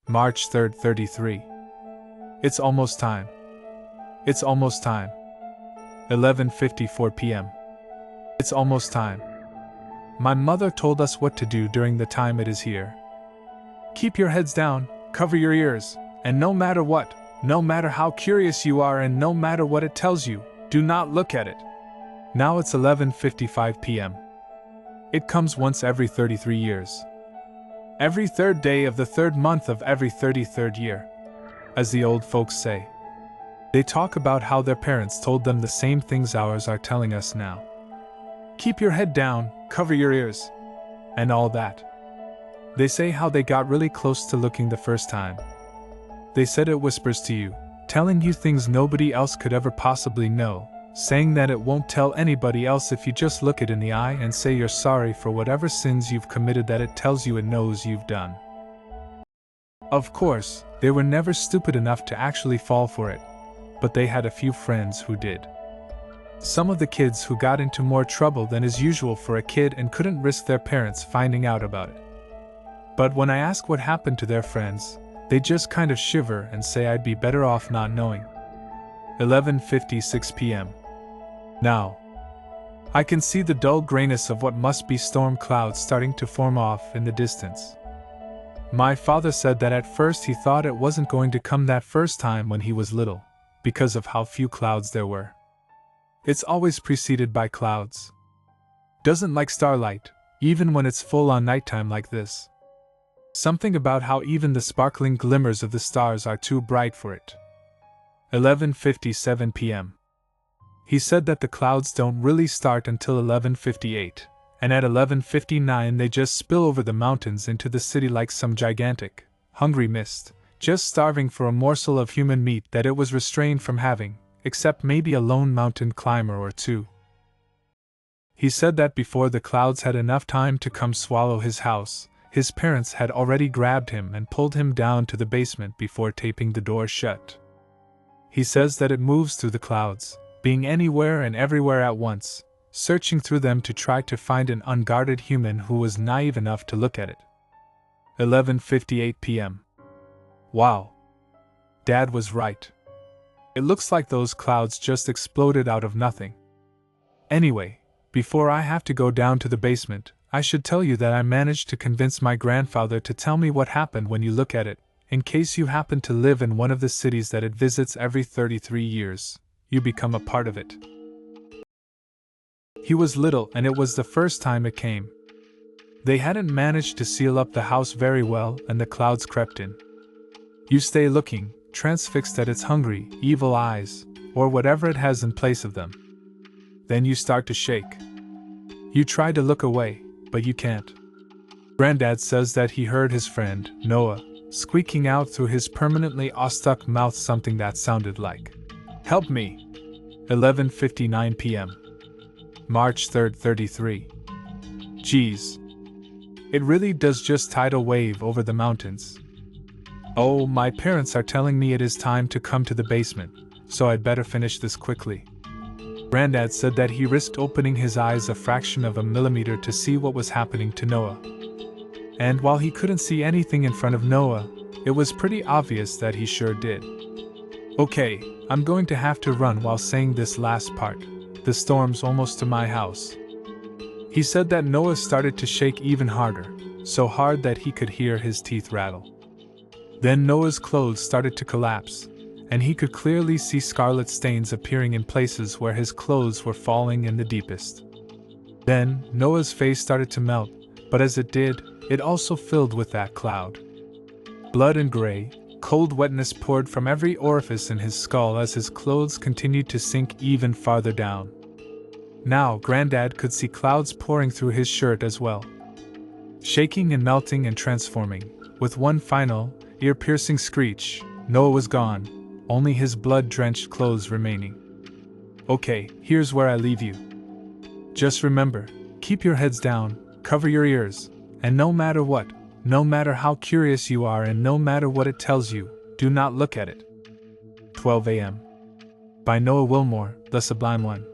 March 3rd, 33. It's almost time. It's almost time. 11:54 p.m. It's almost time. My mother told us what to do during the time it is here. Keep your heads down, cover your ears, and no matter what, no matter how curious you are and no matter what it tells you, do not look at it. Now it's 11:55 p.m. It comes once every 33 years. Every third day of the third month of every 33rd year. As the old folks say. They talk about how their parents told them the same things ours are telling us now. Keep your head down, cover your ears, and all that. They say how they got really close to looking the first time. They said it whispers to you, telling you things nobody else could ever possibly know, saying that it won't tell anybody else if you just look it in the eye and say you're sorry for whatever sins you've committed that it tells you it knows you've done. Of course, they were never stupid enough to actually fall for it, but they had a few friends who did. Some of the kids who got into more trouble than is usual for a kid and couldn't risk their parents finding out about it. But when I ask what happened to their friends, they just kind of shiver and say I'd be better off not knowing. 11:56 p.m. Now, I can see the dull grayness of what must be storm clouds starting to form off in the distance. My father said that at first he thought it wasn't going to come that first time when he was little, because of how few clouds there were. It's always preceded by clouds. Doesn't like starlight, even when it's full on nighttime like this. Something about how even the sparkling glimmers of the stars are too bright for it. 11:57 p.m. He said that the clouds don't really start until 11:58, and at 11:59 they just spill over the mountains into the city like some gigantic, hungry mist, just starving for a morsel of human meat that it was restrained from having, except maybe a lone mountain climber or two. He said that before the clouds had enough time to come swallow his house, his parents had already grabbed him and pulled him down to the basement before taping the door shut. He says that it moves through the clouds, being anywhere and everywhere at once, searching through them to try to find an unguarded human who was naive enough to look at it. 11:58 p.m. Wow. Dad was right. It looks like those clouds just exploded out of nothing. Anyway, before I have to go down to the basement, I should tell you that I managed to convince my grandfather to tell me what happened when you look at it, in case you happen to live in one of the cities that it visits every 33 years. You become a part of it. He was little and it was the first time it came. They hadn't managed to seal up the house very well and the clouds crept in. You stay looking, transfixed at its hungry, evil eyes, or whatever it has in place of them. Then you start to shake. You try to look away, but you can't. Granddad says that he heard his friend, Noah, squeaking out through his permanently awestruck mouth something that sounded like, "Help me!" 11:59 p.m. March 3rd, 33. Geez. It really does just tidal wave over the mountains. Oh, my parents are telling me it is time to come to the basement, so I'd better finish this quickly. Granddad said that he risked opening his eyes a fraction of a millimeter to see what was happening to Noah. And while he couldn't see anything in front of Noah, it was pretty obvious that he sure did. Okay, I'm going to have to run while saying this last part. The storm's almost to my house. He said that Noah started to shake even harder, so hard that he could hear his teeth rattle. Then Noah's clothes started to collapse, and he could clearly see scarlet stains appearing in places where his clothes were falling in the deepest. Then, Noah's face started to melt, but as it did, it also filled with that cloud. Blood and gray, cold wetness poured from every orifice in his skull as his clothes continued to sink even farther down. Now, Granddad could see clouds pouring through his shirt as well. Shaking and melting and transforming, with one final, ear-piercing screech, Noah was gone, only his blood-drenched clothes remaining. Okay, here's where I leave you. Just remember, keep your heads down, cover your ears, and no matter what, no matter how curious you are and no matter what it tells you, do not look at it. 12 a.m. By Noah Wilmore, The Sublime One.